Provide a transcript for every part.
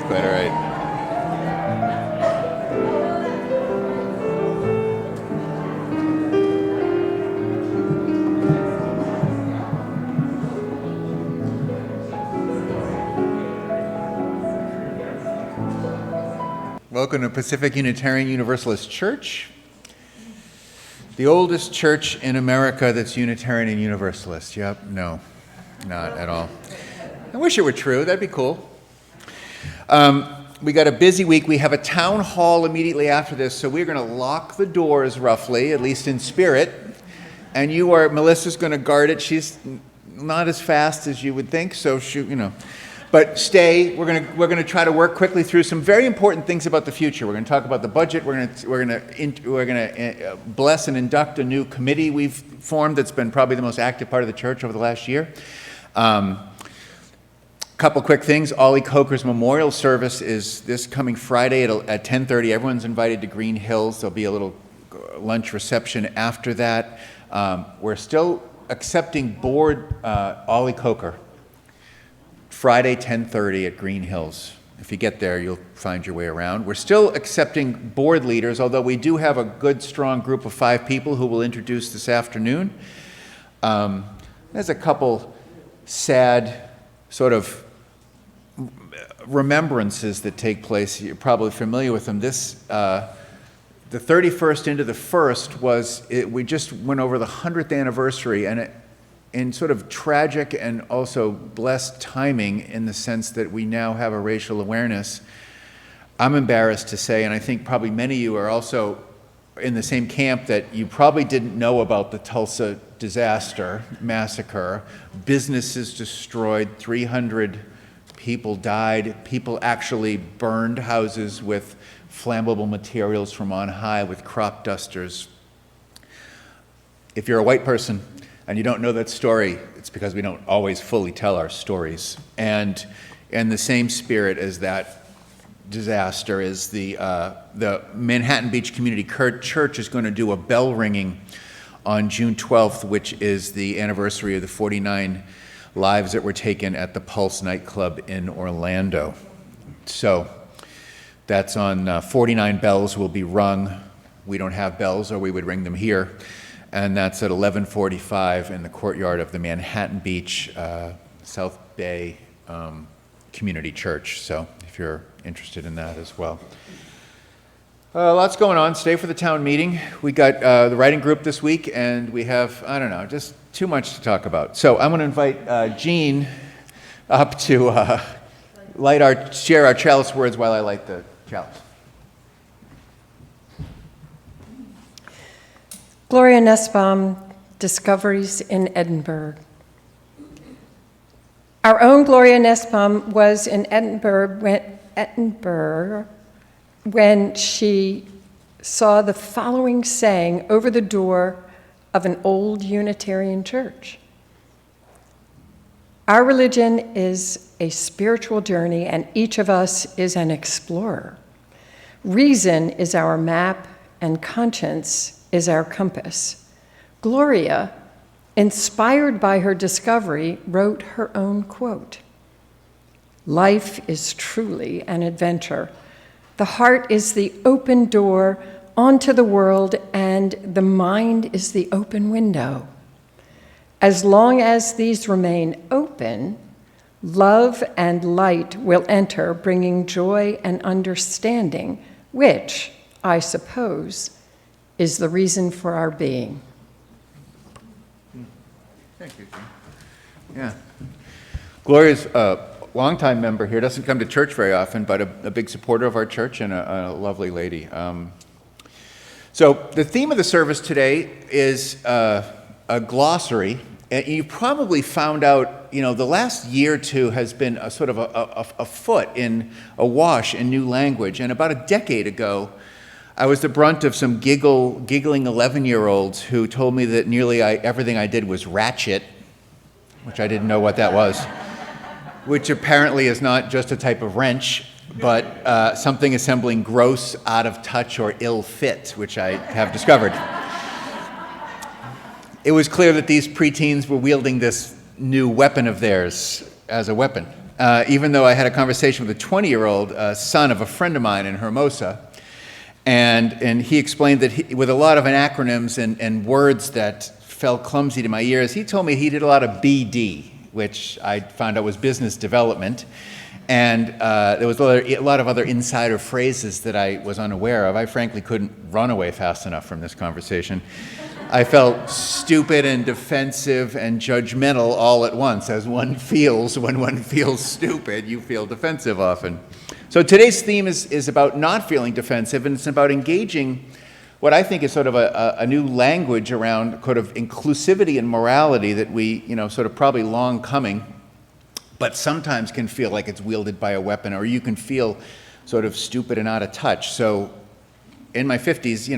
Quite all right. Welcome to Pacific Unitarian Universalist Church, the oldest church in America that's Unitarian and Universalist. Yep, no, not at all. I wish it were true. That'd be cool. We got a busy week. We have a town hall immediately after this, so we're going to lock the doors roughly, at least in spirit. And Melissa's going to guard it. She's not as fast as you would think, so But stay. We're going to try to work quickly through some very important things about the future. We're going to talk about the budget. We're going to bless and induct a new committee we've formed that's been probably the most active part of the church over the last year. Couple quick things. Ollie Coker's memorial service is this coming Friday at 10:30. Everyone's invited to Green Hills. There'll be a little lunch reception after that. We're still accepting board Ollie Coker. Friday, 10:30 at Green Hills. If you get there, you'll find your way around. We're still accepting board leaders, although we do have a good, strong group of 5 people who we'll introduce this afternoon. There's a couple sad sort of remembrances that take place. You're probably familiar with them. The 31st into the 1st we just went over the 100th anniversary, and in sort of tragic and also blessed timing in the sense that we now have a racial awareness. I'm embarrassed to say, and I think probably many of you are also in the same camp, that you probably didn't know about the Tulsa disaster, massacre, businesses destroyed, 300 people died, people actually burned houses with flammable materials from on high with crop dusters. If you're a white person and you don't know that story, it's because we don't always fully tell our stories. And in the same spirit as that disaster is the Manhattan Beach Community Church is going to do a bell ringing on June 12th, which is the anniversary of the 49 lives that were taken at the Pulse nightclub in Orlando. So that's on 49 bells will be rung. We don't have bells, or we would ring them here. And that's at 11:45 in the courtyard of the Manhattan Beach South Bay Community Church. So if you're interested in that as well. Lots going on. Stay for the town meeting. We got the writing group this week, and we have, just too much to talk about. So I'm going to invite Jean up to share our chalice words while I light the chalice. Gloria Nussbaum, Discoveries in Edinburgh. Our own Gloria Nussbaum was in Edinburgh when she saw the following saying over the door of an old Unitarian church. Our religion is a spiritual journey, and each of us is an explorer. Reason is our map, and conscience is our compass. Gloria, inspired by her discovery, wrote her own quote. Life is truly an adventure. The heart is the open door onto the world, and the mind is the open window. As long as these remain open, love and light will enter, bringing joy and understanding, which, I suppose, is the reason for our being. Thank you, Jean. Yeah. Gloria's a longtime member here, doesn't come to church very often, but a big supporter of our church and a lovely lady. So the theme of the service today is a glossary. And you probably found out, the last year or two has been a sort of a foot in a wash in new language. And about a decade ago, I was the brunt of some giggling 11-year-olds who told me that nearly everything I did was ratchet, which I didn't know what that was, which apparently is not just a type of wrench, but something assembling gross, out of touch, or ill fit, which I have discovered. it was clear that these preteens were wielding this new weapon of theirs as a weapon. Even though I had a conversation with a 20-year-old son of a friend of mine in Hermosa, and he explained that with a lot of acronyms and words that fell clumsy to my ears, he told me he did a lot of BD, which I found out was business development. And there was a lot of other insider phrases that I was unaware of. I frankly couldn't run away fast enough from this conversation. I felt stupid and defensive and judgmental all at once, as one feels when one feels stupid. You feel defensive often. So today's theme is about not feeling defensive, and it's about engaging what I think is sort of a new language around sort of inclusivity and morality that we, sort of probably long coming, but sometimes can feel like it's wielded by a weapon, or you can feel sort of stupid and out of touch. So in my 50s,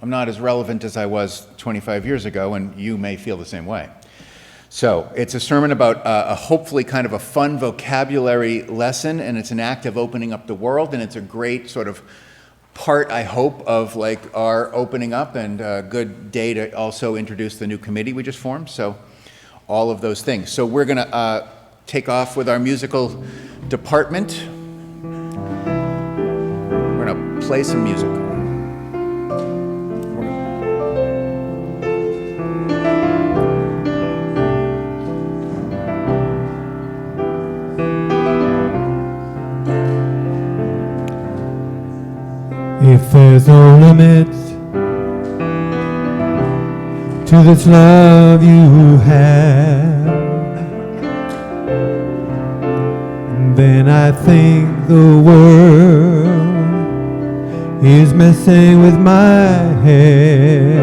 I'm not as relevant as I was 25 years ago, and you may feel the same way. So it's a sermon about a hopefully kind of a fun vocabulary lesson, and it's an act of opening up the world, and it's a great sort of part, I hope, of like our opening up, and a good day to also introduce the new committee we just formed. So all of those things. So we're gonna take off with our musical department. We're gonna play some music. If there's no limits to this love you have, then I think the world is messing with my head.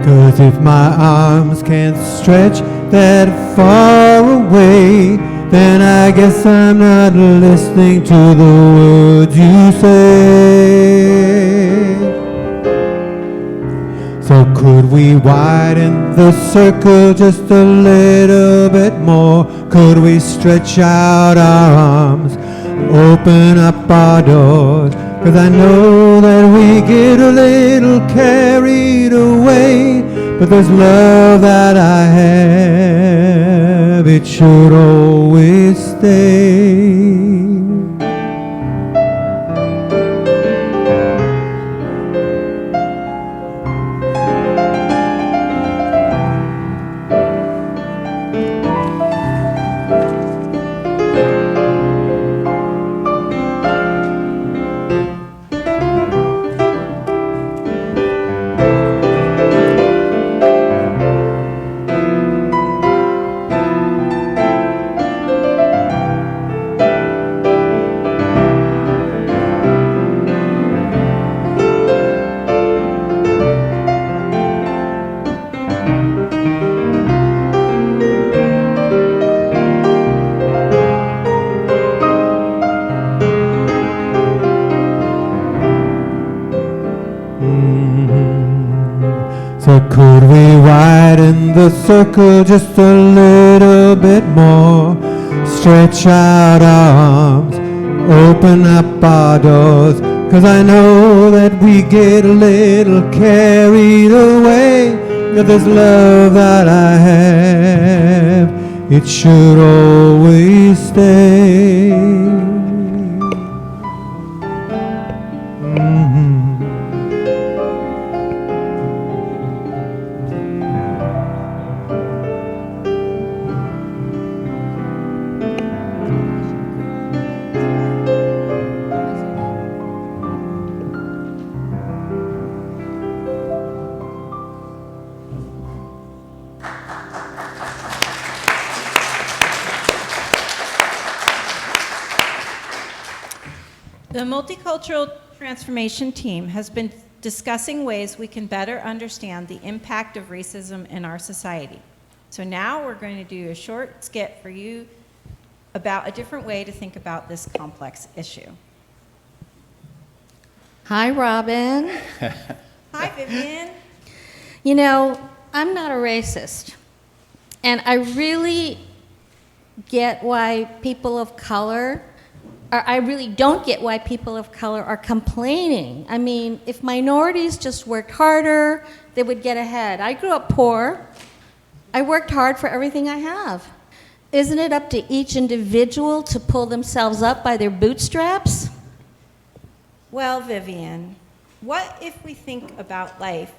'Cause if my arms can't stretch that far away, then I guess I'm not listening to the words you say. So could we widen the circle just a little bit more? Could we stretch out our arms, open up our doors? 'Cause I know that we get a little carried away, but this love that I have, it should always stay. So could we widen the circle just a little bit more? Stretch out our arms, open up our doors, 'cause I know that we get a little carried away. But this love that I have, it should always stay. The Multicultural Transformation Team has been discussing ways we can better understand the impact of racism in our society. So now we're going to do a short skit for you about a different way to think about this complex issue. Hi, Robin. Hi, Vivian. You know, I'm not a racist, and I really get why people of color I really don't get why people of color are complaining. I mean, if minorities just worked harder, they would get ahead. I grew up poor. I worked hard for everything I have. Isn't it up to each individual to pull themselves up by their bootstraps? Well, Vivian, what if we think about life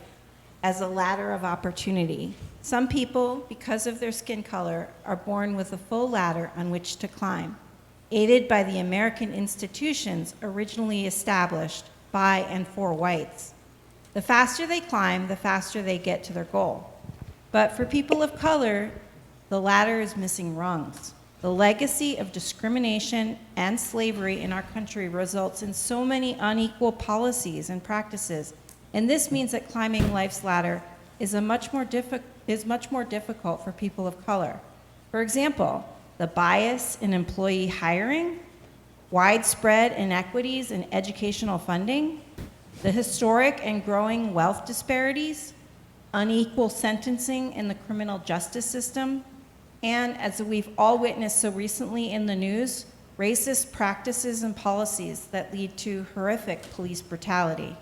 as a ladder of opportunity? Some people, because of their skin color, are born with a full ladder on which to climb, aided by the American institutions originally established by and for whites. The faster they climb, the faster they get to their goal. But for people of color, the ladder is missing rungs. The legacy of discrimination and slavery in our country results in so many unequal policies and practices, and this means that climbing life's ladder is much more difficult for people of color. For example, the bias in employee hiring, widespread inequities in educational funding, the historic and growing wealth disparities, unequal sentencing in the criminal justice system, and, as we've all witnessed so recently in the news, racist practices and policies that lead to horrific police brutality.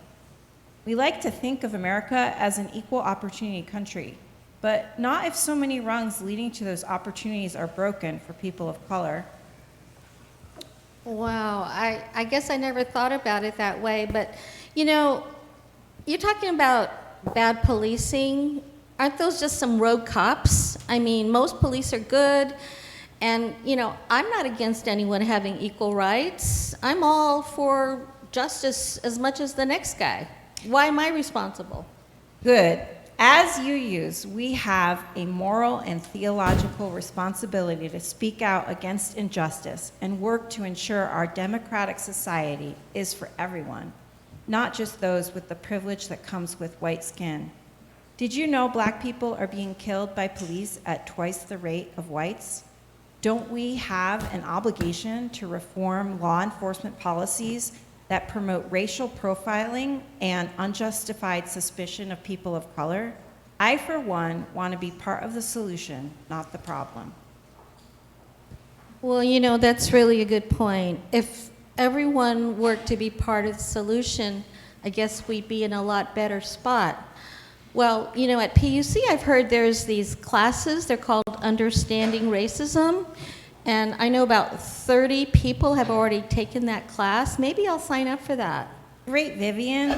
We like to think of America as an equal opportunity country, but not if so many rungs leading to those opportunities are broken for people of color. Wow, I guess I never thought about it that way, but you know, you're talking about bad policing. Aren't those just some rogue cops? I mean, most police are good, and you know, I'm not against anyone having equal rights. I'm all for justice as much as the next guy. Why am I responsible? Good. As UUs, we have a moral and theological responsibility to speak out against injustice and work to ensure our democratic society is for everyone, not just those with the privilege that comes with white skin. Did you know Black people are being killed by police at twice the rate of whites? Don't we have an obligation to reform law enforcement policies that promote racial profiling and unjustified suspicion of people of color? I, for one, want to be part of the solution, not the problem. Well, you know, that's really a good point. If everyone worked to be part of the solution, I guess we'd be in a lot better spot. Well, you know, at PUC, I've heard there's these classes, they're called Understanding Racism, and I know about 30 people have already taken that class. Maybe I'll sign up for that. Great, Vivian. I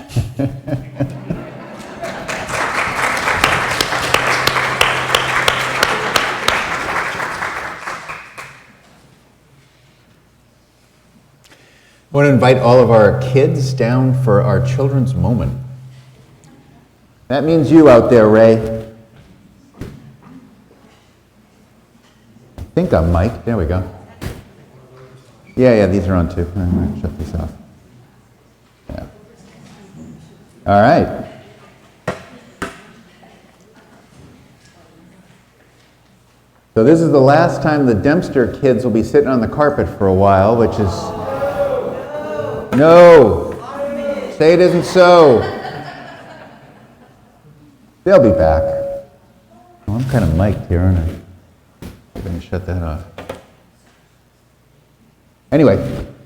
want to invite all of our kids down for our children's moment. That means you out there, Ray. I think I'm Mike. There we go. Yeah, these are on too. I'm going to shut this off. Yeah. All right. So this is the last time the Dempster kids will be sitting on the carpet for a while, which is... No! Say it isn't so. They'll be back. Oh, I'm kind of mic'd here, aren't I? I'm going to shut that off. Anyway,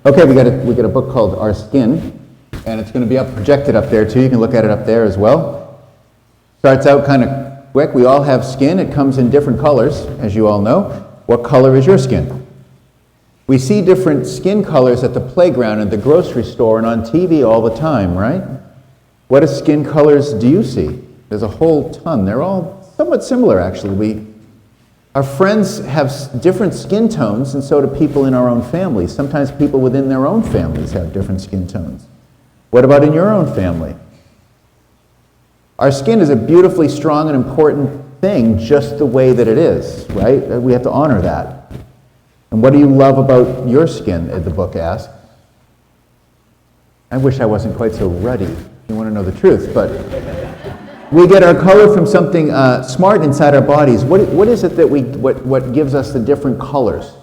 okay, we got a book called Our Skin, and it's going to be projected up there too. You can look at it up there as well. Starts out kind of quick. We all have skin. It comes in different colors, as you all know. What color is your skin? We see different skin colors at the playground, at the grocery store, and on TV all the time, right? What skin colors do you see? There's a whole ton. They're all somewhat similar, actually. Our friends have different skin tones, and so do people in our own families. Sometimes people within their own families have different skin tones. What about in your own family? Our skin is a beautifully strong and important thing just the way that it is, right? We have to honor that. And what do you love about your skin, the book asks? I wish I wasn't quite so ruddy, if you want to know the truth, but we get our color from something smart inside our bodies. What is it that what gives us the different colors?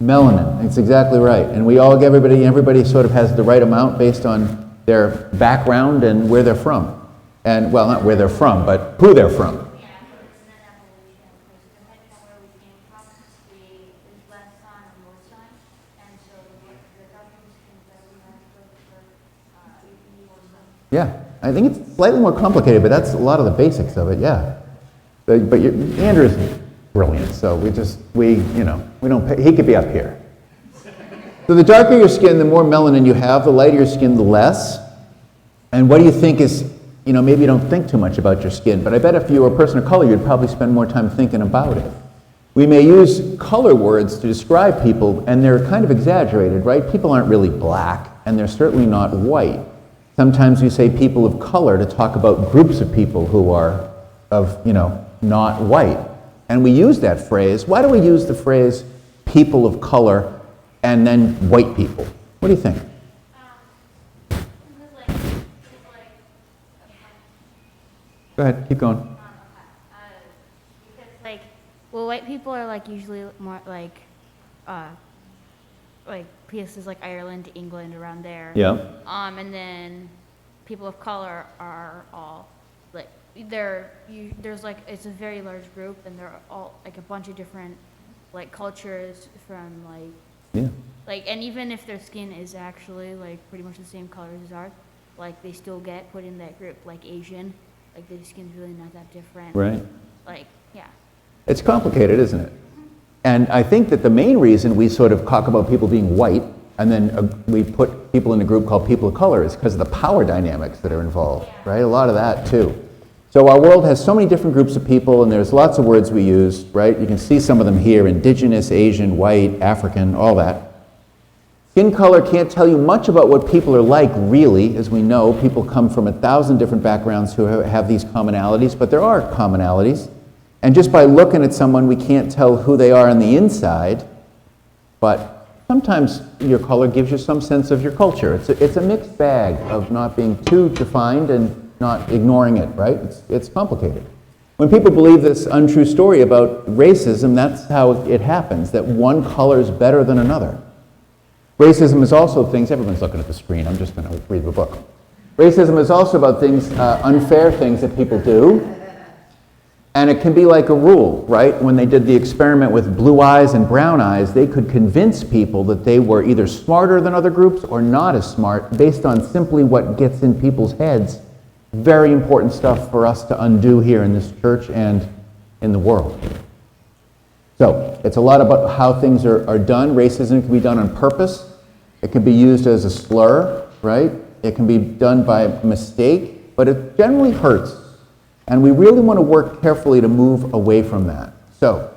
Melanin, that's exactly right. And everybody sort of has the right amount based on their background and where they're from. And, well, not where they're from, but who they're from. Yeah, I think it's slightly more complicated, but that's a lot of the basics of it, yeah. But Andrew's brilliant, so we don't pay, he could be up here. So the darker your skin, the more melanin you have, the lighter your skin, the less. And what do you think is, maybe you don't think too much about your skin, but I bet if you were a person of color, you'd probably spend more time thinking about it. We may use color words to describe people, and they're kind of exaggerated, right? People aren't really black, and they're certainly not white. Sometimes we say people of color to talk about groups of people who are not white. And we use that phrase. Why do we use the phrase people of color and then white people? What do you think? Go ahead, keep going. Because white people are usually more places like Ireland, England, around there. Yeah. And then people of color are all there's it's a very large group, and they're all a bunch of different cultures from Yeah. and even if their skin is actually pretty much the same color as ours, they still get put in that group, Asian, their skin's really not that different. Right. Yeah. It's complicated, isn't it? And I think that the main reason we sort of talk about people being white and then we put people in a group called people of color is because of the power dynamics that are involved, right? A lot of that too. So our world has so many different groups of people, and there's lots of words we use, right? You can see some of them here: indigenous, Asian, white, African, all that. Skin color can't tell you much about what people are like, really. As we know, people come from 1,000 different backgrounds who have these commonalities, but there are commonalities. And just by looking at someone, we can't tell who they are on the inside, but sometimes your color gives you some sense of your culture. It's a mixed bag of not being too defined and not ignoring it, right? It's complicated. When people believe this untrue story about racism, that's how it happens, that one color is better than another. Racism is also things, everyone's looking at the screen, I'm just going to read the book. Racism is also about things, unfair things that people do. And it can be like a rule, right? When they did the experiment with blue eyes and brown eyes, they could convince people that they were either smarter than other groups or not as smart based on simply what gets in people's heads. Very important stuff for us to undo here in this church and in the world. So, it's a lot about how things are done. Racism can be done on purpose. It can be used as a slur, right? It can be done by mistake, but it generally hurts. And we really want to work carefully to move away from that. So,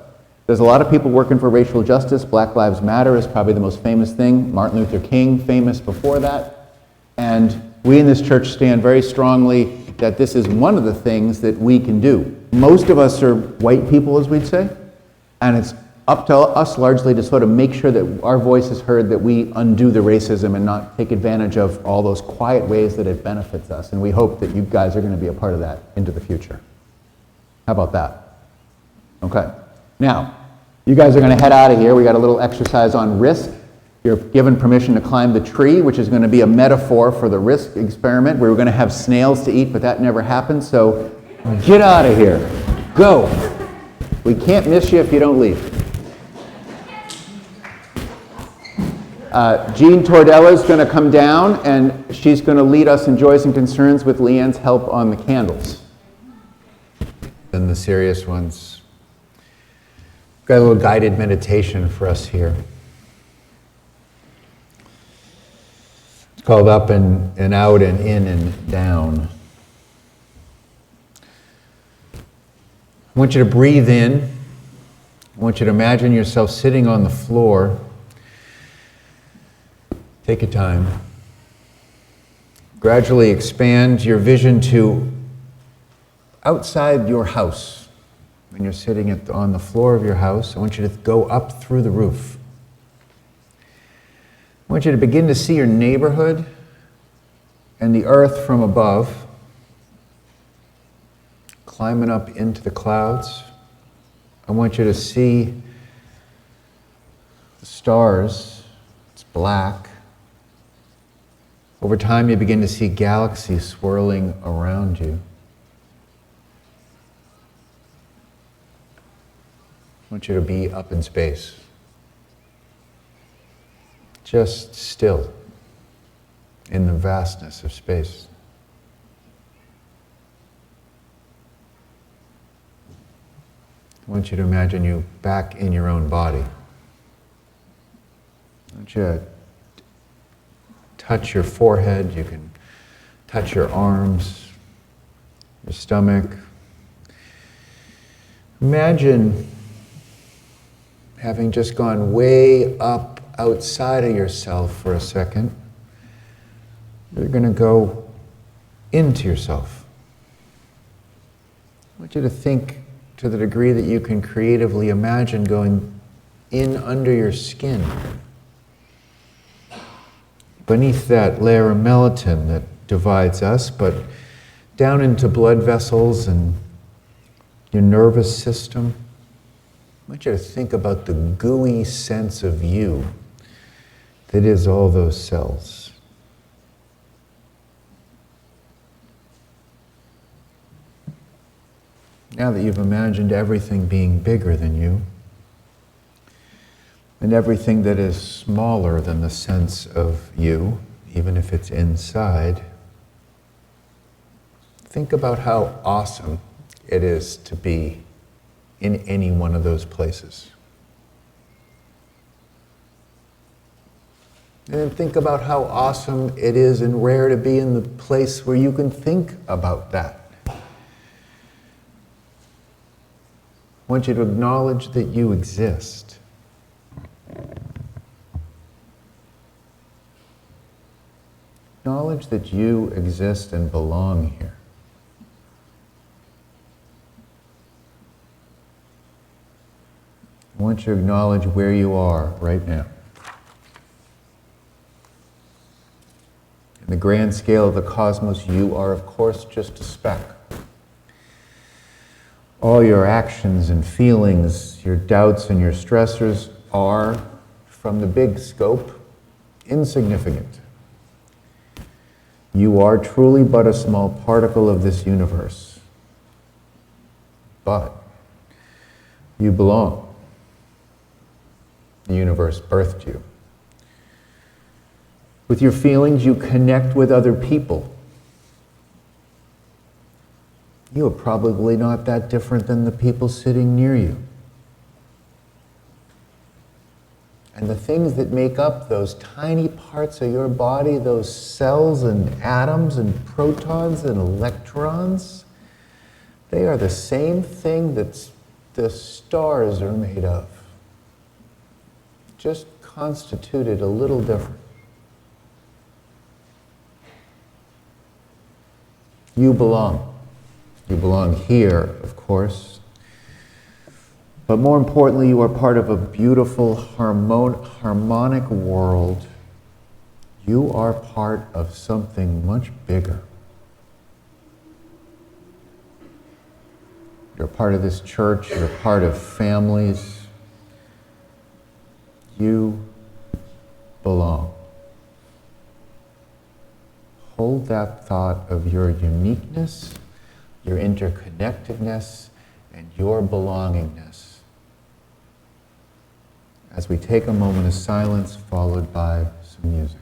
there's a lot of people working for racial justice. Black Lives Matter is probably the most famous thing. Martin Luther King, famous before that. And we in this church stand very strongly that this is one of the things that we can do. Most of us are white people, as we'd say, and it's up to us largely to sort of make sure that our voice is heard, that we undo the racism and not take advantage of all those quiet ways that it benefits us. And we hope that you guys are going to be a part of that into the future. How about that? Okay. Now, you guys are going to head out of here. We got a little exercise on risk. You're given permission to climb the tree, which is going to be a metaphor for the risk experiment. We were going to have snails to eat, but that never happened. So get out of here. Go. We can't miss you if you don't leave. Jean Tordella is going to come down, and she's going to lead us in Joys and Concerns with Leanne's help on the candles. Then the serious ones. Got a little guided meditation for us here. It's called Up and Out and In and Down. I want you to breathe in. I want you to imagine yourself sitting on the floor. Take your time. Gradually expand your vision to outside your house. When you're sitting on the floor of your house, I want you to go up through the roof. I want you to begin to see your neighborhood and the earth from above, climbing up into the clouds. I want you to see the stars. It's black. Over time, you begin to see galaxies swirling around you. I want you to be up in space. Just still in the vastness of space. I want you to imagine you back in your own body. I want you to touch your forehead. You can touch your arms, your stomach. Imagine having just gone way up outside of yourself for a second. You're going to go into yourself. I want you to think to the degree that you can creatively imagine going in under your skin, beneath that layer of melatonin that divides us, but down into blood vessels and your nervous system. I want you to think about the gooey sense of you that is all those cells. Now that you've imagined everything being bigger than you, and everything that is smaller than the sense of you, even if it's inside, think about how awesome it is to be in any one of those places. And then think about how awesome it is and rare to be in the place where you can think about that. I want you to acknowledge that you exist. Acknowledge that you exist and belong here. I want you to acknowledge where you are right now. In the grand scale of the cosmos, you are, of course, just a speck. All your actions and feelings, your doubts and your stressors are, from the big scope, insignificant. You are truly but a small particle of this universe. But you belong. The universe birthed you. With your feelings, you connect with other people. You are probably not that different than the people sitting near you. And the things that make up those tiny parts of your body, those cells and atoms and protons and electrons, they are the same thing that the stars are made of. Just constituted a little different. You belong. You belong here, of course. But more importantly, you are part of a beautiful, harmonic world. You are part of something much bigger. You're part of this church. You're part of families. You belong. Hold that thought of your uniqueness, your interconnectedness, and your belongingness as we take a moment of silence followed by some music.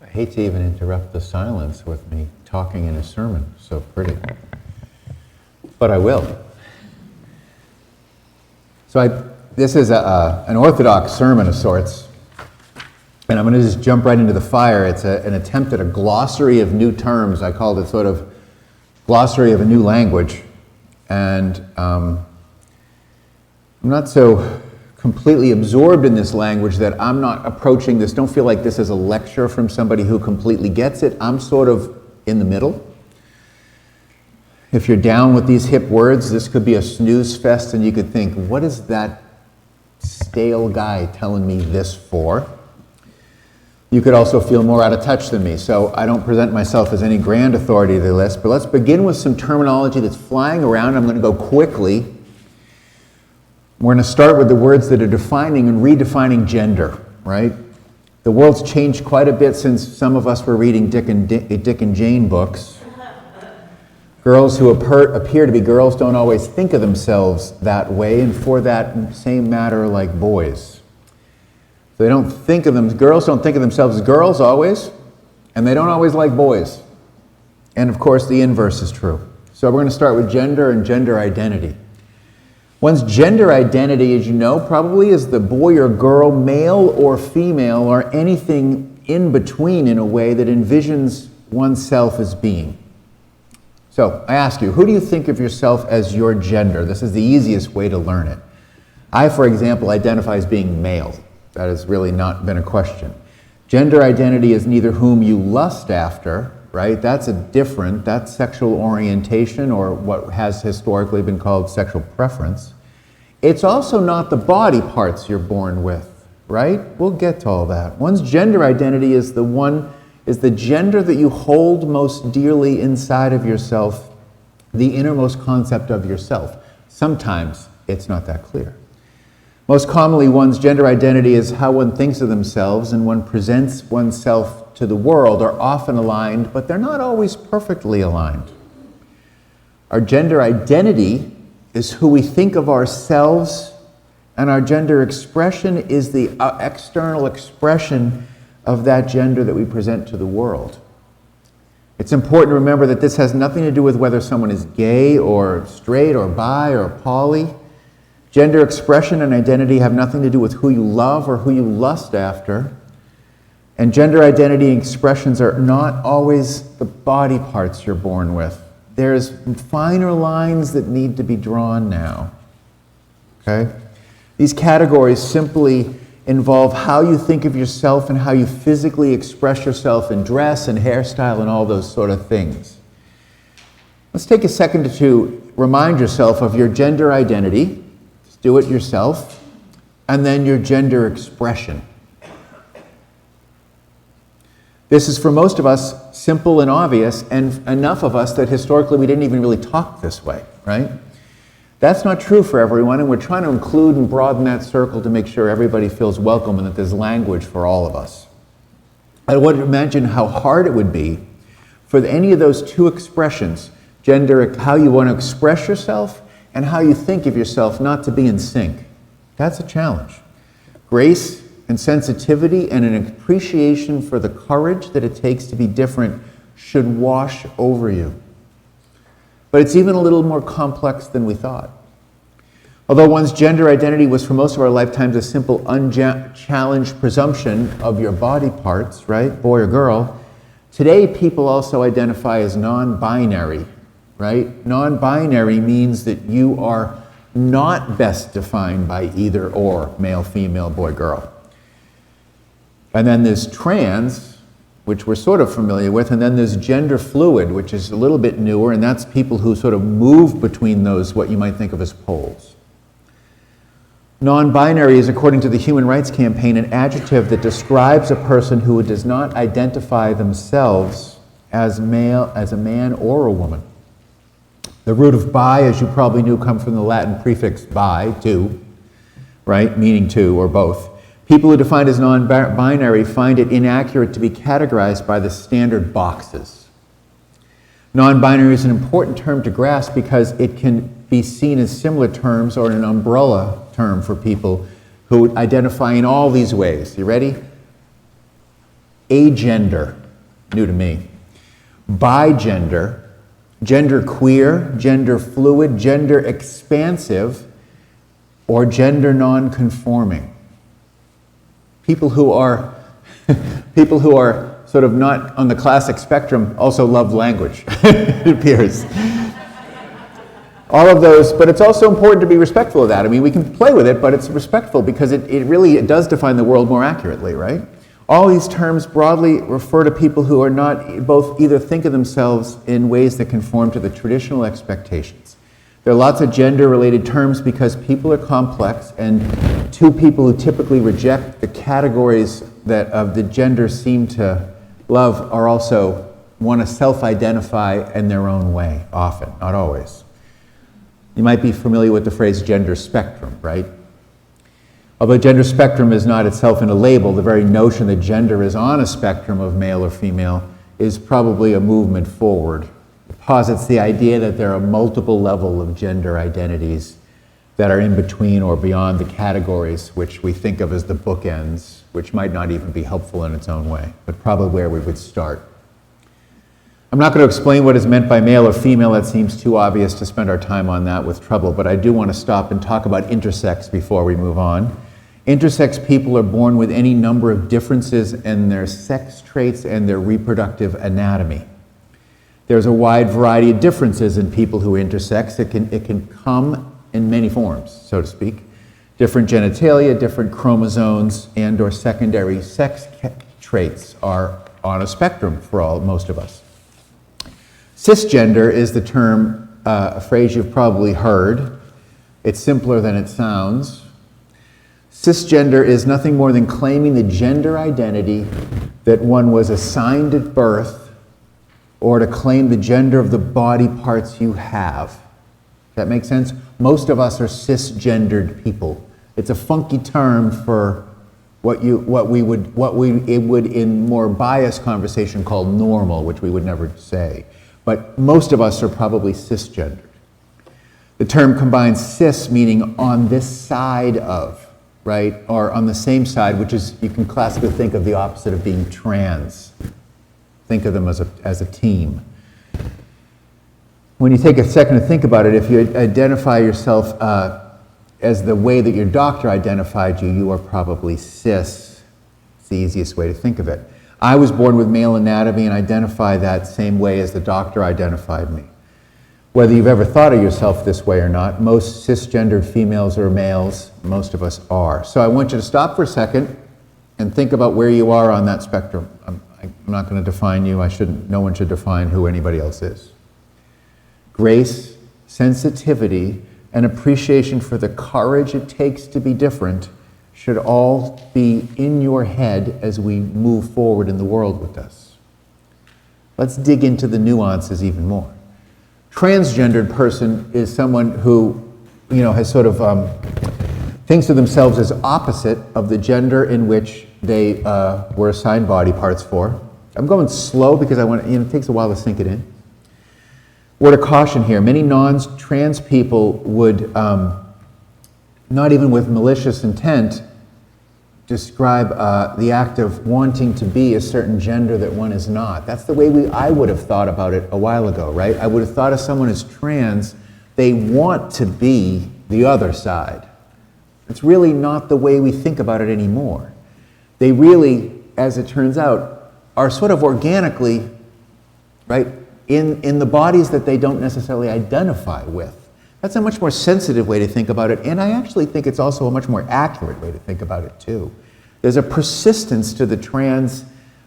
I hate to even interrupt the silence with me talking in a sermon. So pretty. But I will. So this is an Orthodox sermon of sorts. And I'm going to just jump right into the fire. It's an attempt at a glossary of new terms. I called it sort of glossary of a new language. And I'm not so completely absorbed in this language that I'm not approaching this. Don't feel like this is a lecture from somebody who completely gets it. I'm sort of in the middle. If you're down with these hip words, this could be a snooze fest, and you could think, what is that stale guy telling me this for? You could also feel more out of touch than me, so I don't present myself as any grand authority to the list, but let's begin with some terminology that's flying around. I'm going to go quickly. We're going to start with the words that are defining and redefining gender, right? The world's changed quite a bit since some of us were reading Dick and Jane books. Girls who appear to be girls don't always think of themselves that way, and for that same matter, like boys. They don't think of them, girls don't think of themselves as girls always, and they don't always like boys. And of course, the inverse is true. So we're going to start with gender and gender identity. One's gender identity, as you know, probably is the boy or girl, male or female, or anything in between in a way that envisions oneself as being. So I ask you, who do you think of yourself as your gender? This is the easiest way to learn it. I, for example, identify as being male. That has really not been a question. Gender identity is neither whom you lust after, right? That's sexual orientation, or what has historically been called sexual preference. It's also not the body parts you're born with, right? We'll get to all that. One's gender identity is the gender that you hold most dearly inside of yourself, the innermost concept of yourself. Sometimes it's not that clear. Most commonly, one's gender identity is how one thinks of themselves, and one presents oneself to the world are often aligned, but they're not always perfectly aligned. Our gender identity is who we think of ourselves, and our gender expression is the external expression of that gender that we present to the world. It's important to remember that this has nothing to do with whether someone is gay or straight or bi or poly. Gender expression and identity have nothing to do with who you love or who you lust after. And gender identity and expressions are not always the body parts you're born with. There's finer lines that need to be drawn now. Okay? These categories simply involve how you think of yourself and how you physically express yourself in dress and hairstyle and all those sort of things. Let's take a second to remind yourself of your gender identity. Just do it yourself. And then your gender expression. This is for most of us simple and obvious, and enough of us that historically we didn't even really talk this way, right? That's not true for everyone, and we're trying to include and broaden that circle to make sure everybody feels welcome and that there's language for all of us. I would imagine how hard it would be for any of those two expressions, gender, how you want to express yourself and how you think of yourself, not to be in sync. That's a challenge. Grace and sensitivity and an appreciation for the courage that it takes to be different should wash over you. But it's even a little more complex than we thought. Although one's gender identity was for most of our lifetimes a simple, unchallenged presumption of your body parts, right, boy or girl, today people also identify as non-binary, right? Non-binary means that you are not best defined by either or, male, female, boy, girl. And then there's trans, which we're sort of familiar with, and then there's gender fluid, which is a little bit newer, and that's people who sort of move between those, what you might think of as poles. Non-binary is, according to the Human Rights Campaign, an adjective that describes a person who does not identify themselves as male, as a man or a woman. The root of bi, as you probably knew, comes from the Latin prefix bi, two, right, meaning two or both. People who define as non-binary find it inaccurate to be categorized by the standard boxes. Non-binary is an important term to grasp because it can be seen as similar terms or an umbrella term for people who identify in all these ways. You ready? agender, new to me, bigender, gender queer, gender fluid, gender expansive, or gender non-conforming. People who are sort of not on the classic spectrum also love language, it appears. All of those, but it's also important to be respectful of that. I mean, we can play with it, but it's respectful because it does define the world more accurately, right? All these terms broadly refer to people who are not, both either think of themselves in ways that conform to the traditional expectations. There are lots of gender-related terms because people are complex, and two people who typically reject the categories that of the gender seem to love are also want to self-identify in their own way, often, not always. You might be familiar with the phrase gender spectrum, right? Although gender spectrum is not itself in a label, the very notion that gender is on a spectrum of male or female is probably a movement forward. It posits the idea that there are multiple levels of gender identities that are in between or beyond the categories which we think of as the bookends, which might not even be helpful in its own way, but probably where we would start. I'm not going to explain what is meant by male or female. That seems too obvious to spend our time on that with trouble, but I do want to stop and talk about intersex before we move on. Intersex people are born with any number of differences in their sex traits and their reproductive anatomy. There's a wide variety of differences in people who intersex. It can come in many forms, so to speak. Different genitalia, different chromosomes, and or secondary sex traits are on a spectrum for most of us. Cisgender is the term, a phrase you've probably heard. It's simpler than it sounds. Cisgender is nothing more than claiming the gender identity that one was assigned at birth, or to claim the gender of the body parts you have. Does that make sense? Most of us are cisgendered people. It's a funky term for what we would in more biased conversation call normal, which we would never say. But most of us are probably cisgendered. The term combines cis, meaning on this side of, right? Or on the same side, which is, you can classically think of the opposite of being trans. Think of them as a team. When you take a second to think about it, if you identify yourself as the way that your doctor identified you, you are probably cis. It's the easiest way to think of it. I was born with male anatomy and identify that same way as the doctor identified me. Whether you've ever thought of yourself this way or not, most cisgendered females or males, most of us are. So I want you to stop for a second and think about where you are on that spectrum. I'm not going to define you. No one should define who anybody else is. Grace, sensitivity, and appreciation for the courage it takes to be different should all be in your head as we move forward in the world with us. Let's dig into the nuances even more. Transgendered person is someone who, has sort of thinks of themselves as opposite of the gender in which they were assigned body parts for. I'm going slow because it takes a while to sink it in. Word of caution here, many non-trans people would, not even with malicious intent, describe the act of wanting to be a certain gender that one is not. That's the way I would have thought about it a while ago, right? I would have thought of someone as trans, they want to be the other side. It's really not the way we think about it anymore. They really, as it turns out, are sort of organically, right, in the bodies that they don't necessarily identify with. That's a much more sensitive way to think about it, and I actually think it's also a much more accurate way to think about it too. There's a persistence to the trans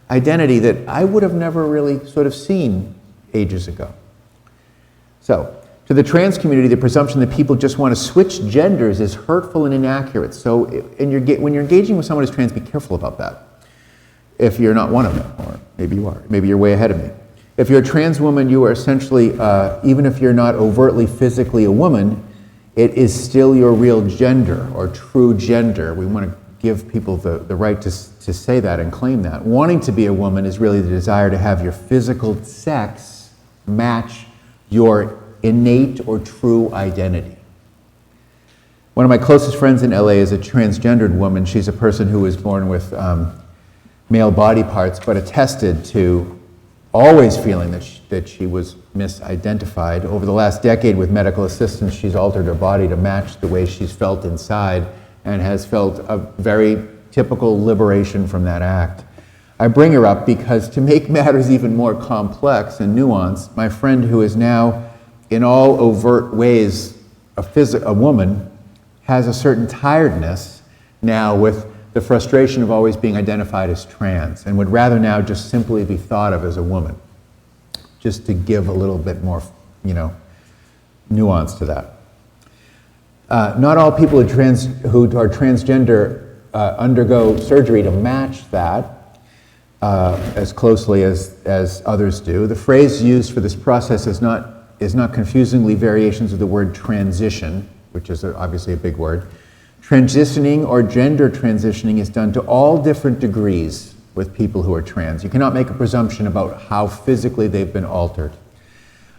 identity that I would have never really sort of seen ages ago. So, to the trans community, the presumption that people just want to switch genders is hurtful and inaccurate. So, when you're engaging with someone who's trans, be careful about that. If you're not one of them, or maybe you are, maybe you're way ahead of me. If you're a trans woman, you are essentially, even if you're not overtly physically a woman, it is still your real gender or true gender. We want to give people the right to say that and claim that. Wanting to be a woman is really the desire to have your physical sex match your innate or true identity. One of my closest friends in LA is a transgendered woman. She's a person who was born with male body parts, but attested to always feeling that she was misidentified. Over the last decade with medical assistance, she's altered her body to match the way she's felt inside and has felt a very typical liberation from that act. I bring her up because to make matters even more complex and nuanced, my friend who is now in all overt ways a woman has a certain tiredness now with the frustration of always being identified as trans and would rather now just simply be thought of as a woman, just to give a little bit more, nuance to that. Not all people who are transgender undergo surgery to match that as closely as others do. The phrase used for this process is not confusingly variations of the word transition, which is obviously a big word. Transitioning or gender transitioning is done to all different degrees with people who are trans. You cannot make a presumption about how physically they've been altered.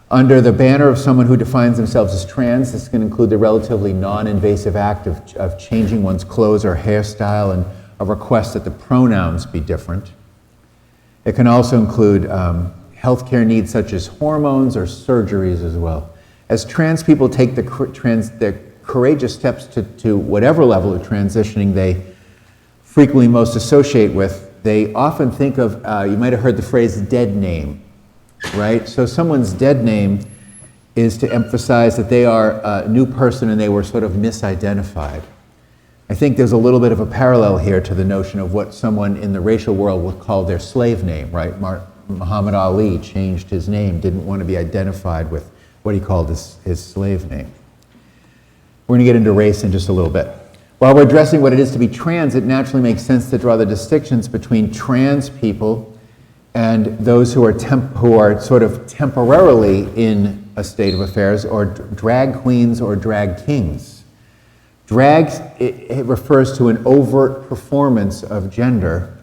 Under the banner of someone who defines themselves as trans, this can include the relatively non-invasive act of changing one's clothes or hairstyle and a request that the pronouns be different. It can also include healthcare needs such as hormones or surgeries as well. As trans people take the courageous steps to whatever level of transitioning they frequently most associate with, they often think of, you might have heard the phrase dead name, right? So someone's dead name is to emphasize that they are a new person and they were sort of misidentified. I think there's a little bit of a parallel here to the notion of what someone in the racial world would call their slave name, right? Muhammad Ali changed his name, didn't want to be identified with what he called his slave name. We're going to get into race in just a little bit. While we're addressing what it is to be trans, it naturally makes sense to draw the distinctions between trans people and those who are sort of temporarily in a state of affairs, or drag queens or drag kings. Drag, it refers to an overt performance of gender,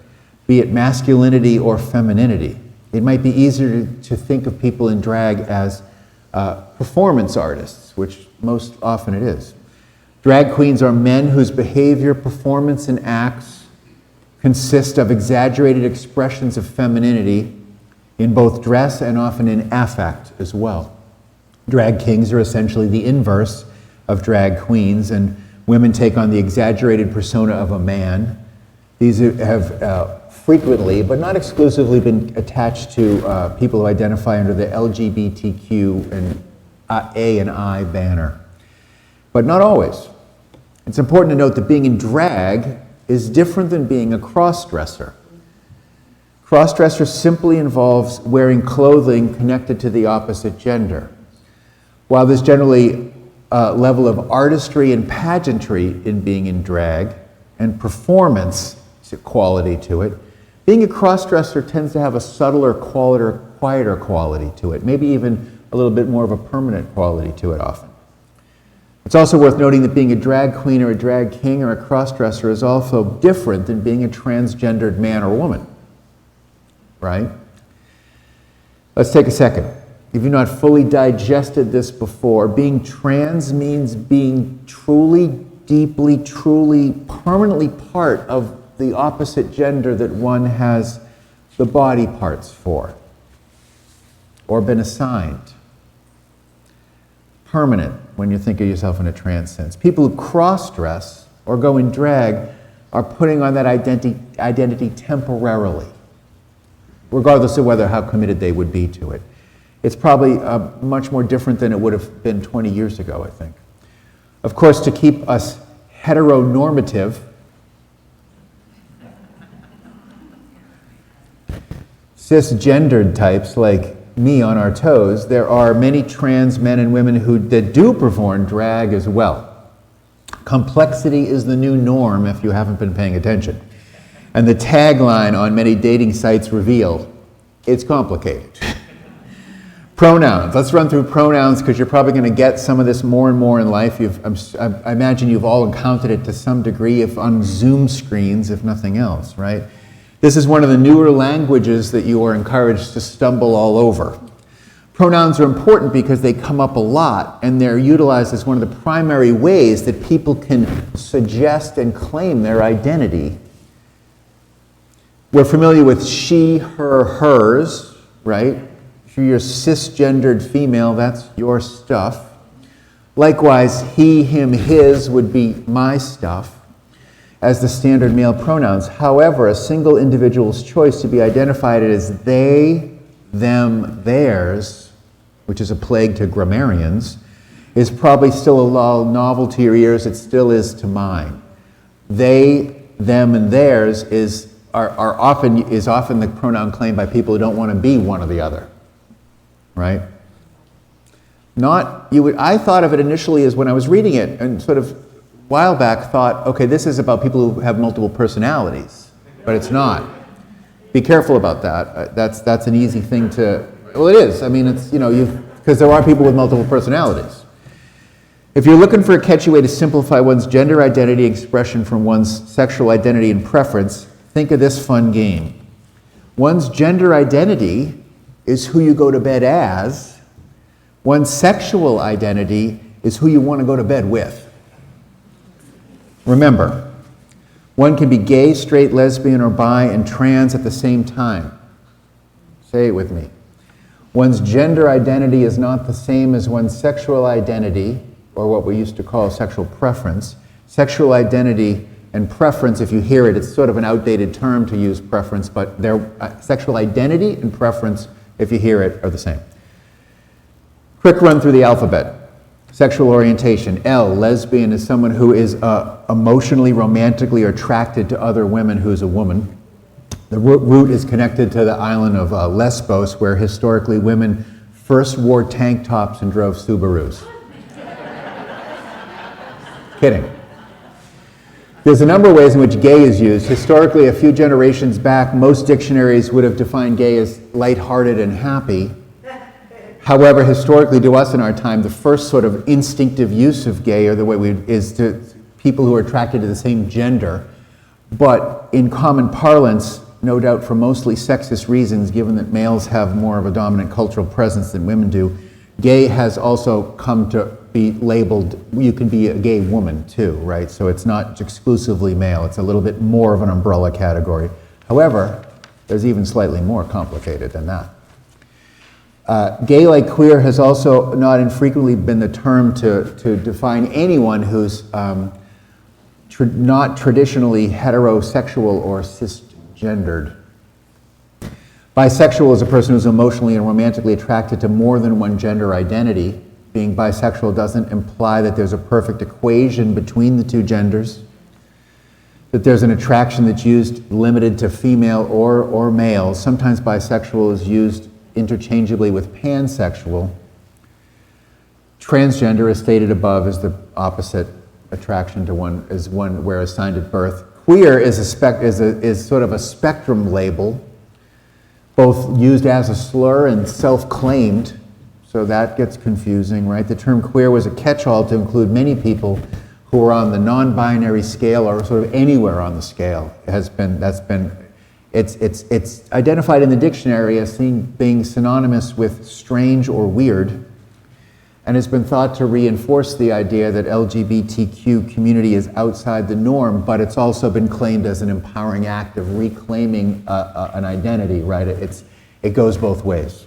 be it masculinity or femininity. It might be easier to think of people in drag as performance artists, which most often it is. Drag queens are men whose behavior, performance, and acts consist of exaggerated expressions of femininity in both dress and often in affect as well. Drag kings are essentially the inverse of drag queens, and women take on the exaggerated persona of a man. These have frequently, but not exclusively, been attached to people who identify under the LGBTQ and A and I banner, but not always. It's important to note that being in drag is different than being a cross-dresser. Cross-dresser simply involves wearing clothing connected to the opposite gender. While there's generally a level of artistry and pageantry in being in drag and performance quality to it, being a cross-dresser tends to have a subtler, quieter quality to it, maybe even a little bit more of a permanent quality to it often. It's also worth noting that being a drag queen or a drag king or a cross-dresser is also different than being a transgendered man or woman, right? Let's take a second. If you've not fully digested this before, being trans means being truly, deeply, truly, permanently part of the opposite gender that one has the body parts for or been assigned. Permanent when you think of yourself in a trans sense. People who cross-dress or go in drag are putting on that identity temporarily, regardless of how committed they would be to it. It's probably much more different than it would have been 20 years ago, I think. Of course, to keep us heteronormative, cisgendered types like me on our toes, there are many trans men and women that do perform drag as well. Complexity is the new norm if you haven't been paying attention. And the tagline on many dating sites reveal, it's complicated. Pronouns. Let's run through pronouns because you're probably going to get some of this more and more in life. I imagine you've all encountered it to some degree on Zoom screens, if nothing else, right? This is one of the newer languages that you are encouraged to stumble all over. Pronouns are important because they come up a lot and they're utilized as one of the primary ways that people can suggest and claim their identity We're familiar with she, her, hers, right? If you're cisgendered female, that's your stuff. Likewise, he, him, his would be my stuff as the standard male pronouns. However, a single individual's choice to be identified as they, them, theirs, which is a plague to grammarians, is probably still a novel to your ears. It still is to mine. They, them, and theirs is often the pronoun claimed by people who don't want to be one or the other, right? I thought of it initially as when I was reading it, and sort of a while back thought, okay, this is about people who have multiple personalities, but it's not. Be careful about that. That's an easy thing to, well, it is. I mean, it's, because there are people with multiple personalities. If you're looking for a catchy way to simplify one's gender identity expression from one's sexual identity and preference, think of this fun game. One's gender identity is who you go to bed as. One's sexual identity is who you want to go to bed with. Remember, one can be gay, straight, lesbian, or bi, and trans at the same time. Say it with me. One's gender identity is not the same as one's sexual identity, or what we used to call sexual preference. Sexual identity and preference, if you hear it, it's sort of an outdated term to use preference, but sexual identity and preference, if you hear it, are the same. Quick run through the alphabet. Sexual orientation. L, lesbian, is someone who is emotionally, romantically attracted to other women who's a woman. The root is connected to the island of Lesbos, where historically women first wore tank tops and drove Subarus. Kidding. There's a number of ways in which gay is used. Historically, a few generations back, most dictionaries would have defined gay as lighthearted and happy. However, historically to us in our time, the first sort of instinctive use of gay, or the way is to people who are attracted to the same gender. But in common parlance, no doubt for mostly sexist reasons, given that males have more of a dominant cultural presence than women do, gay has also come to be labeled, you can be a gay woman too, right? So it's not exclusively male, it's a little bit more of an umbrella category. However, there's even slightly more complicated than that. Gay, like queer, has also not infrequently been the term to define anyone who's not traditionally heterosexual or cisgendered. Bisexual is a person who's emotionally and romantically attracted to more than one gender identity. Being bisexual doesn't imply that there's a perfect equation between the two genders, that there's an attraction that's limited to female or male. Sometimes bisexual is used interchangeably with pansexual. Transgender, as stated above, is the opposite attraction to one where assigned at birth. Queer is sort of a spectrum label, both used as a slur and self-claimed, so that gets confusing, right? The term queer was a catch-all to include many people who are on the non-binary scale or sort of anywhere on the scale. It's identified in the dictionary as being synonymous with strange or weird, and has been thought to reinforce the idea that LGBTQ community is outside the norm, but it's also been claimed as an empowering act of reclaiming an identity, right? It goes both ways.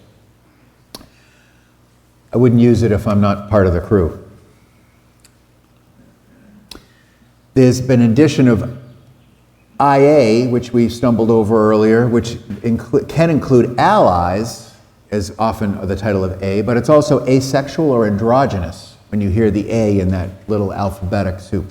I wouldn't use it if I'm not part of the crew. There's been an addition of IA, which we stumbled over earlier, which can include allies, as often the title of A, but it's also asexual or androgynous when you hear the A in that little alphabetic soup.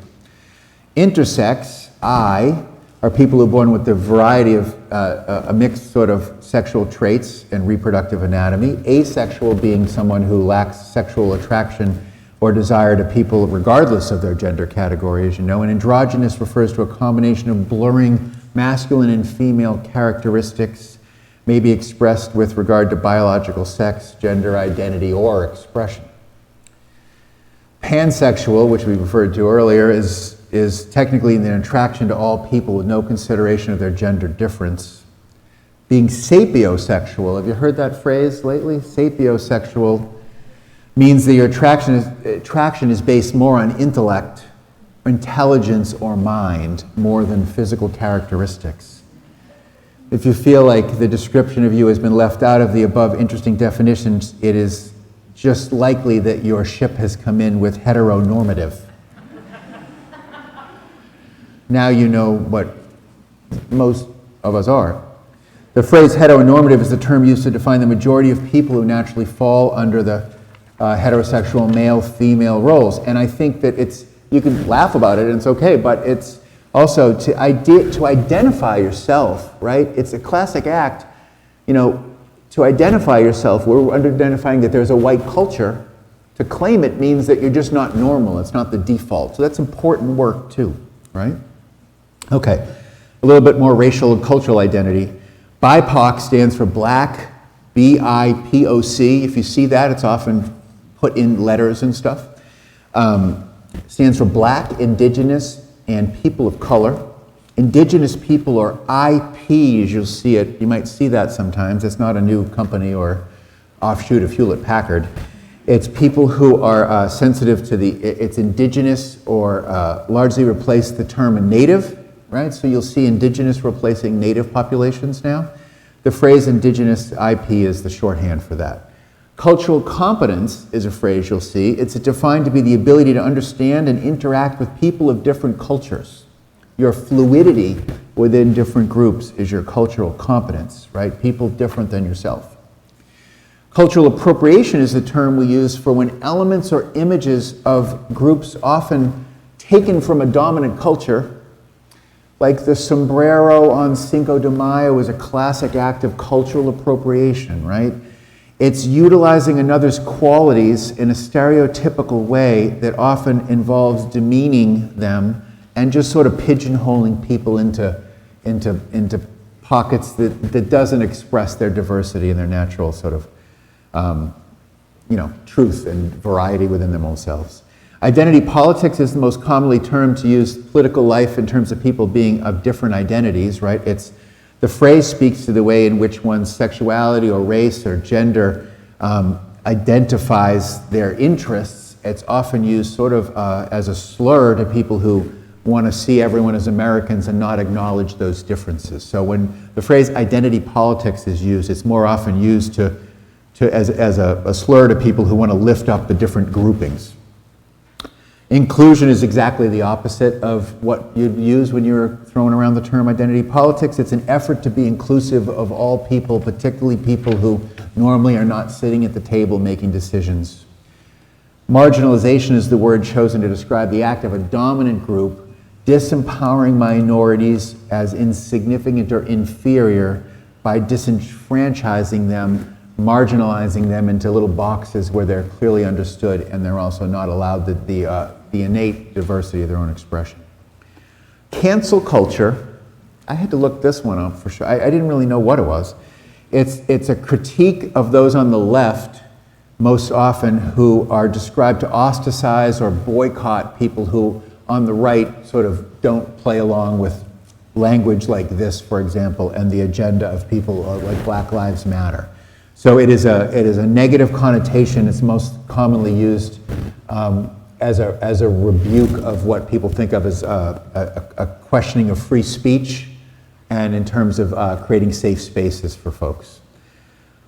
Intersex, I, are people who are born with a variety of a mixed sort of sexual traits and reproductive anatomy. Asexual being someone who lacks sexual attraction or desire to people regardless of their gender category, as you know. And androgynous refers to a combination of blurring masculine and female characteristics, may be expressed with regard to biological sex, gender identity, or expression. Pansexual, which we referred to earlier, is technically an attraction to all people with no consideration of their gender difference. Being sapiosexual, have you heard that phrase lately? Sapiosexual means that your attraction is based more on intellect, intelligence, or mind, more than physical characteristics. If you feel like the description of you has been left out of the above interesting definitions, it is just likely that your ship has come in with heteronormative. Now you know what most of us are. The phrase heteronormative is the term used to define the majority of people who naturally fall under the heterosexual male-female roles. And I think that you can laugh about it and it's okay, but it's also to identify yourself, right? It's a classic act, to identify yourself. We're identifying that there's a white culture. To claim it means that you're just not normal. It's not the default. So that's important work too, right? Okay, a little bit more racial and cultural identity. BIPOC stands for Black, B-I-P-O-C. If you see that, it's often put in letters and stuff. Stands for Black, Indigenous, and People of Color. Indigenous people, or IPs, you'll see it. You might see that sometimes. It's not a new company or offshoot of Hewlett-Packard. It's people who are sensitive to it's indigenous or largely replaced the term native, right? So you'll see indigenous replacing native populations now. The phrase indigenous IP is the shorthand for that. Cultural competence is a phrase you'll see. It's defined to be the ability to understand and interact with people of different cultures. Your fluidity within different groups is your cultural competence, right? People different than yourself. Cultural appropriation is the term we use for when elements or images of groups often taken from a dominant culture, like the sombrero on Cinco de Mayo is a classic act of cultural appropriation, right? It's utilizing another's qualities in a stereotypical way that often involves demeaning them and just sort of pigeonholing people into pockets that doesn't express their diversity and their natural sort of truth and variety within them own selves. Identity politics is the most commonly termed to use political life in terms of people being of different identities, right? The phrase speaks to the way in which one's sexuality or race or gender identifies their interests. It's often used sort of as a slur to people who want to see everyone as Americans and not acknowledge those differences. So when the phrase identity politics is used, it's more often used as a slur to people who want to lift up the different groupings. Inclusion is exactly the opposite of what you'd use when you're throwing around the term identity politics. It's an effort to be inclusive of all people, particularly people who normally are not sitting at the table making decisions. Marginalization is the word chosen to describe the act of a dominant group disempowering minorities as insignificant or inferior by disenfranchising them, marginalizing them into little boxes where they're clearly understood and they're also not allowed the innate diversity of their own expression. Cancel culture, I had to look this one up for sure. I didn't really know what it was. It's a critique of those on the left, most often, who are described to ostracize or boycott people who on the right sort of don't play along with language like this, for example, and the agenda of people like Black Lives Matter. So it is a negative connotation. It's most commonly used as a rebuke of what people think of as a questioning of free speech and in terms of creating safe spaces for folks.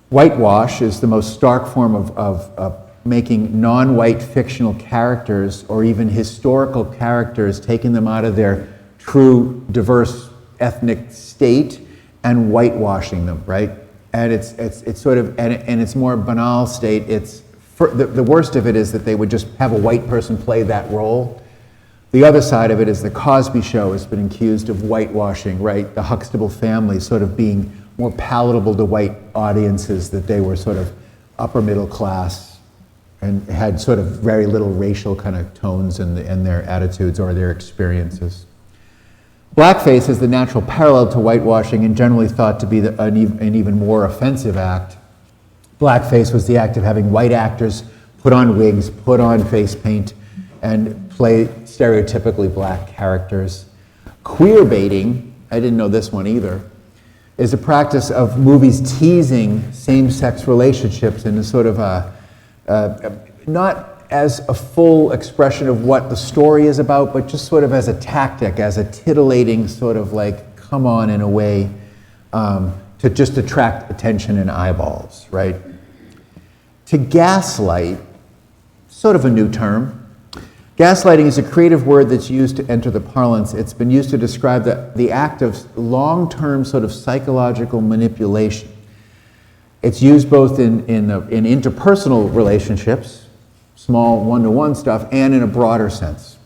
Whitewash is the most stark form of making non-white fictional characters or even historical characters, taking them out of their true diverse ethnic state and whitewashing them, right? And it's sort of, and it's more banal state. The worst of it is that they would just have a white person play that role. The other side of it is the Cosby Show has been accused of whitewashing, right? The Huxtable family sort of being more palatable to white audiences, that they were sort of upper middle class and had sort of very little racial kind of tones in their attitudes or their experiences. Blackface is the natural parallel to whitewashing and generally thought to be an even more offensive act. Blackface was the act of having white actors put on wigs, put on face paint, and play stereotypically black characters. Queer baiting, I didn't know this one either, is a practice of movies teasing same-sex relationships in a sort of not as a full expression of what the story is about, but just sort of as a tactic, as a titillating sort of like, come on in a way to just attract attention and eyeballs, right? To gaslight, sort of a new term. Gaslighting is a creative word that's used to enter the parlance. It's been used to describe the act of long-term sort of psychological manipulation. It's used both in interpersonal relationships, small one-to-one stuff, and in a broader sense.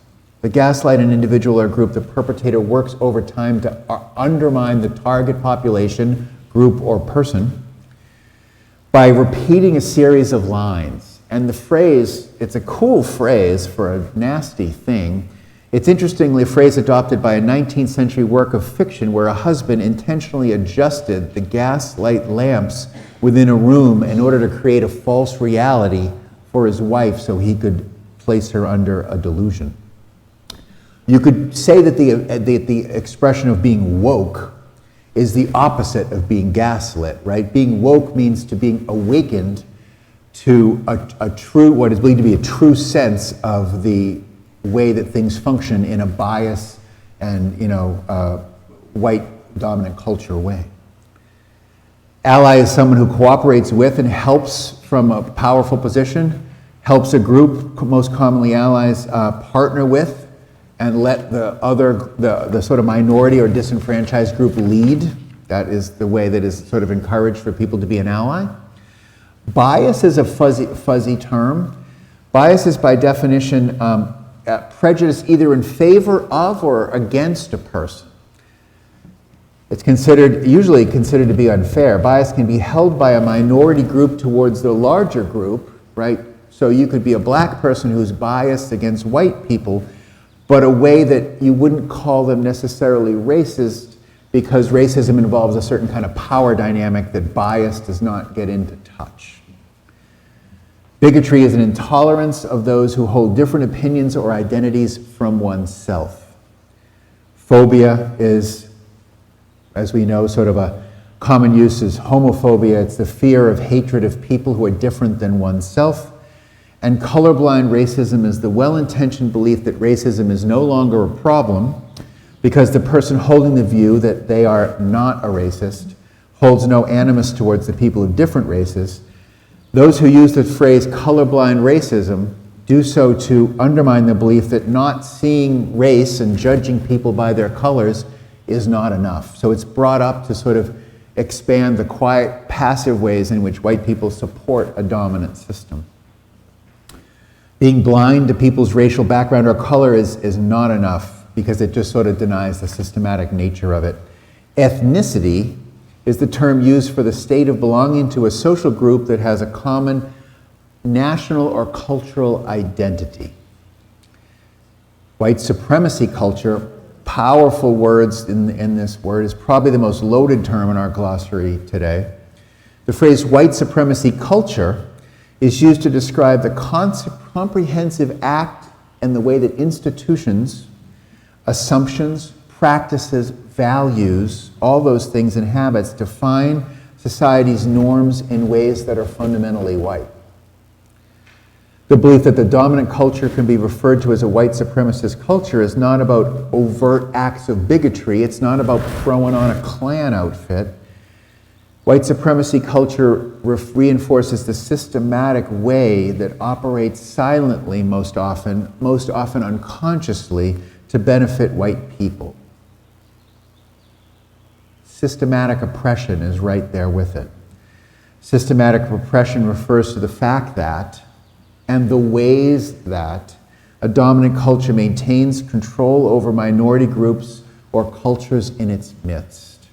The gaslight an individual or group, the perpetrator works over time to undermine the target population, group, or person by repeating a series of lines. And the phrase, it's a cool phrase for a nasty thing. It's interestingly a phrase adopted by a 19th century work of fiction where a husband intentionally adjusted the gaslight lamps within a room in order to create a false reality for his wife so he could place her under a delusion. You could say that the expression of being woke is the opposite of being gaslit, right? Being woke means to being awakened to a true, what is believed to be a true sense of the way that things function in a bias and, white dominant culture way. Ally is someone who cooperates with and helps from a powerful position, helps a group, most commonly allies, partner with and let the sort of minority or disenfranchised group lead. That is the way that is sort of encouraged for people to be an ally. Bias is a fuzzy term. Bias is by definition prejudice either in favor of or against a person. It's usually considered to be unfair. Bias can be held by a minority group towards the larger group, right? So you could be a black person who's biased against white people, but a way that you wouldn't call them necessarily racist because racism involves a certain kind of power dynamic that bias does not get into touch. Bigotry is an intolerance of those who hold different opinions or identities from oneself. Phobia is, as we know, sort of a common use is homophobia. It's the fear of hatred of people who are different than oneself. And colorblind racism is the well-intentioned belief that racism is no longer a problem because the person holding the view that they are not a racist holds no animus towards the people of different races. Those who use the phrase colorblind racism do so to undermine the belief that not seeing race and judging people by their colors is not enough. So it's brought up to sort of expand the quiet, passive ways in which white people support a dominant system. Being blind to people's racial background or color is not enough because it just sort of denies the systematic nature of it. Ethnicity is the term used for the state of belonging to a social group that has a common national or cultural identity. White supremacy culture, powerful words in this word, is probably the most loaded term in our glossary today. The phrase white supremacy culture is used to describe the comprehensive act and the way that institutions, assumptions, practices, values, all those things and habits define society's norms in ways that are fundamentally white. The belief that the dominant culture can be referred to as a white supremacist culture is not about overt acts of bigotry. It's not about throwing on a Klan outfit. White supremacy culture reinforces the systematic way that operates silently most often unconsciously, to benefit white people. Systematic oppression is right there with it. Systematic oppression refers to the fact that and the ways that a dominant culture maintains control over minority groups or cultures in its midst.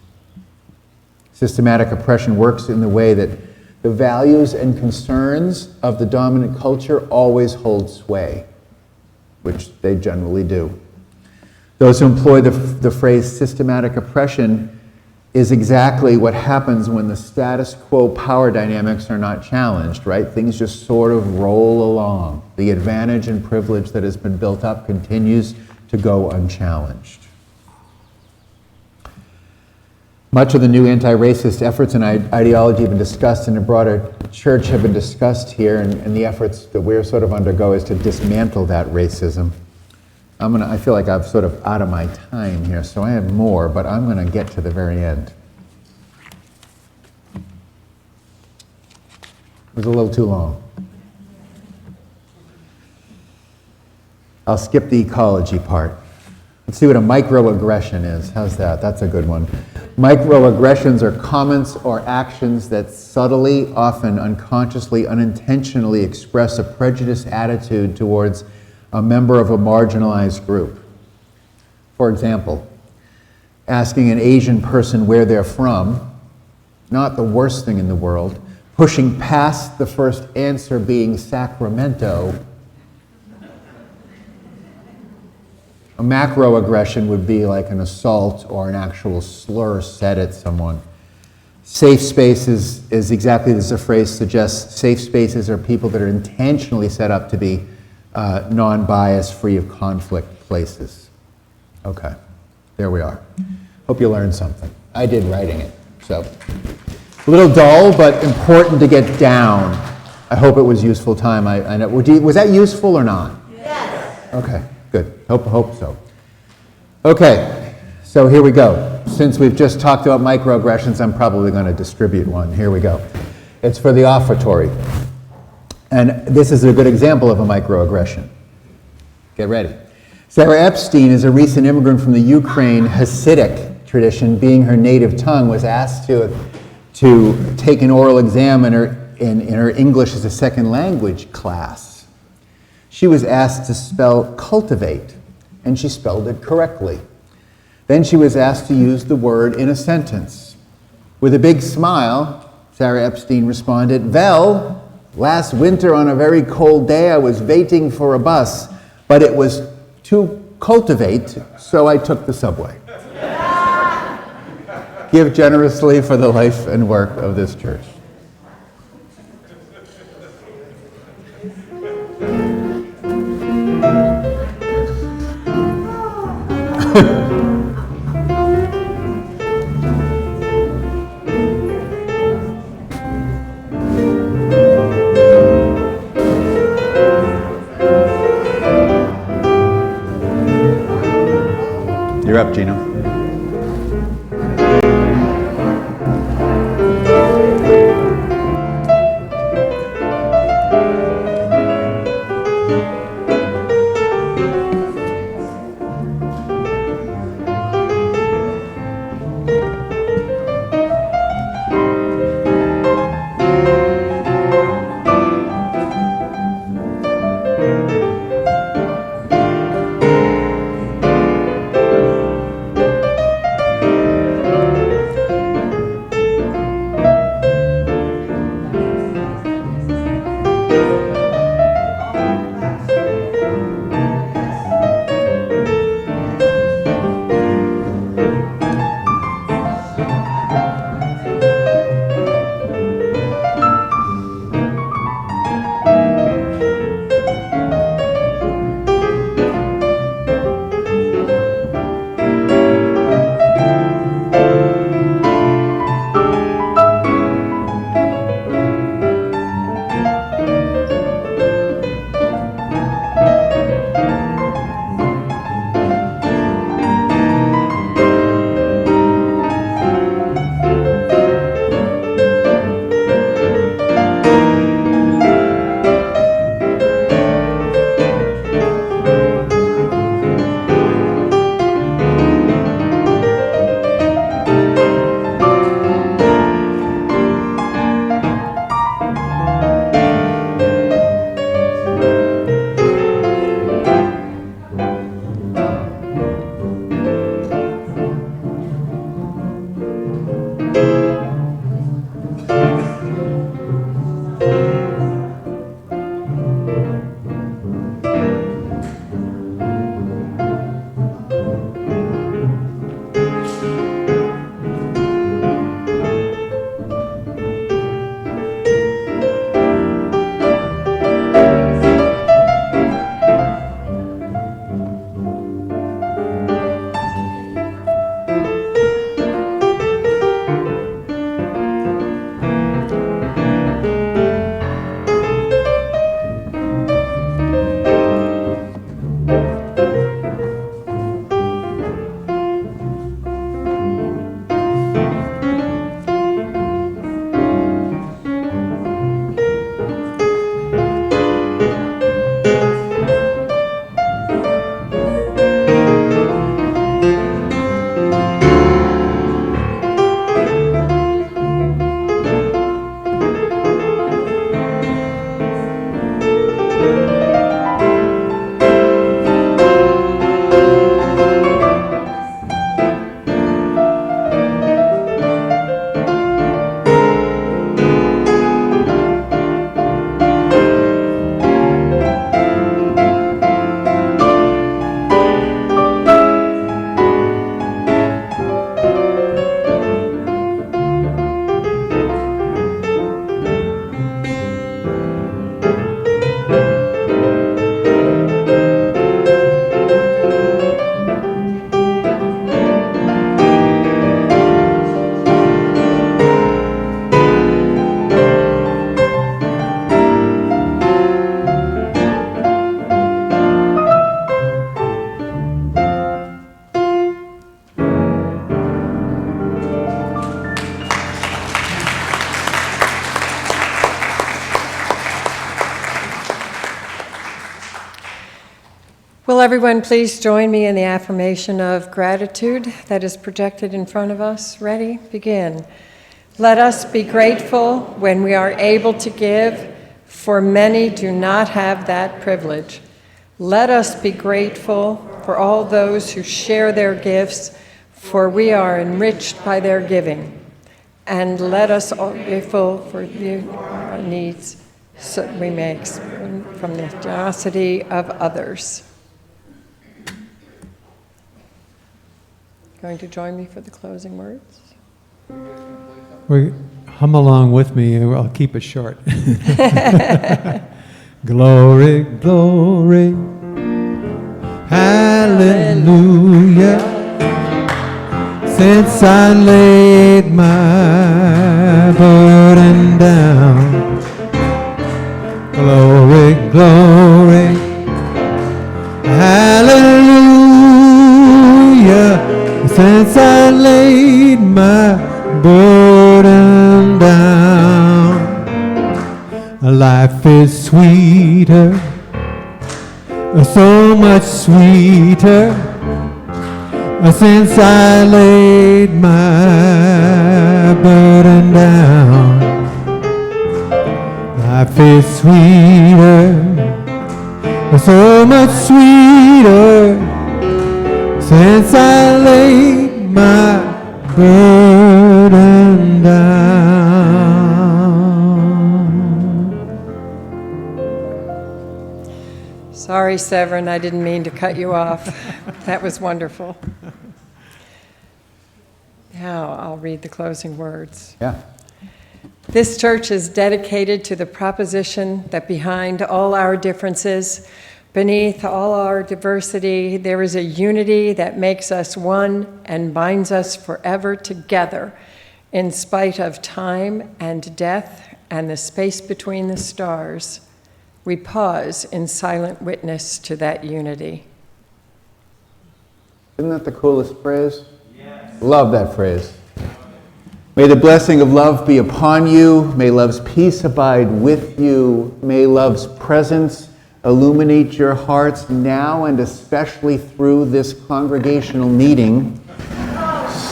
Systematic oppression works in the way that the values and concerns of the dominant culture always hold sway, which they generally do. Those who employ the phrase systematic oppression is exactly what happens when the status quo power dynamics are not challenged, right? Things just sort of roll along. The advantage and privilege that has been built up continues to go unchallenged. Much of the new anti-racist efforts and ideology have been discussed in the broader church have been discussed here, and the efforts that we're sort of undergo is to dismantle that racism. I feel like I'm sort of out of my time here, so I have more, but I'm going to get to the very end. It was a little too long. I'll skip the ecology part. Let's see what a microaggression is. How's that? That's a good one. Microaggressions are comments or actions that subtly, often unconsciously, unintentionally express a prejudiced attitude towards a member of a marginalized group. For example, asking an Asian person where they're from, not the worst thing in the world, pushing past the first answer being Sacramento. A macroaggression would be like an assault or an actual slur said at someone. Safe spaces is exactly as the phrase suggests. Safe spaces are people that are intentionally set up to be non-biased, free of conflict places. Okay, there we are. Hope you learned something. I did writing it, so. A little dull, but important to get down. I hope it was useful time. I know. Was that useful or not? Yes. Okay, good. Hope so. Okay, so here we go. Since we've just talked about microaggressions, I'm probably going to distribute one. Here we go. It's for the offertory. And this is a good example of a microaggression. Get ready. Sarah Epstein is a recent immigrant from the Ukraine Hasidic tradition. Being her native tongue, was asked to take an oral exam in her English as a second language class. She was asked to spell cultivate, and she spelled it correctly. Then she was asked to use the word in a sentence. With a big smile, Sarah Epstein responded, "Well, last winter on a very cold day I was waiting for a bus, but it was to cultivate, so I took the subway." Give generously for the life and work of this church. You're up, Gino. Will everyone please join me in the affirmation of gratitude that is projected in front of us? Ready? Begin. Let us be grateful when we are able to give, for many do not have that privilege. Let us be grateful for all those who share their gifts, for we are enriched by their giving. And let us all be grateful for our needs, so we may experience from the generosity of others. Going to join me for the closing words? Hum along with me, I'll keep it short. Glory, glory, hallelujah. Since I laid my burden down, glory, glory, hallelujah. Since I laid my burden down, life is sweeter, so much sweeter, since I laid my burden down. Life is sweeter, so much sweeter, since I laid my burden down. Sorry, Severin, I didn't mean to cut you off. That was wonderful. Now I'll read the closing words. Yeah. This church is dedicated to the proposition that behind all our differences, beneath all our diversity, there is a unity that makes us one and binds us forever together, in spite of time and death and the space between the stars. We pause in silent witness to that unity. Isn't that the coolest phrase? Yes. Love that phrase. May the blessing of love be upon you. May love's peace abide with you. May love's presence illuminate your hearts now and especially through this congregational meeting.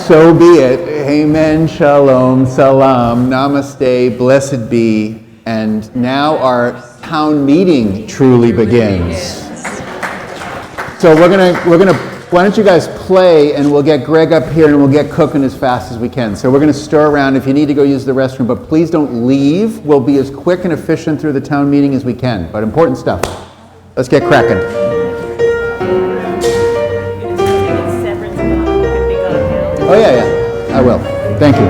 So be it. Amen. Shalom. Salam. Namaste. Blessed be. And now our town meeting truly begins. So we're gonna. Why don't you guys play, and we'll get Greg up here, and we'll get cooking as fast as we can. So we're gonna stir around. If you need to go use the restroom, but please don't leave. We'll be as quick and efficient through the town meeting as we can. But important stuff. Let's get cracking. Oh yeah, I will. Thank you.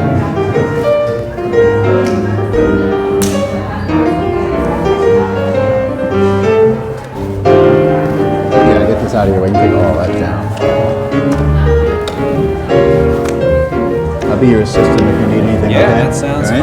Out of here, we can take all that down. I'll be your assistant if you need anything. Yeah, that sounds fine.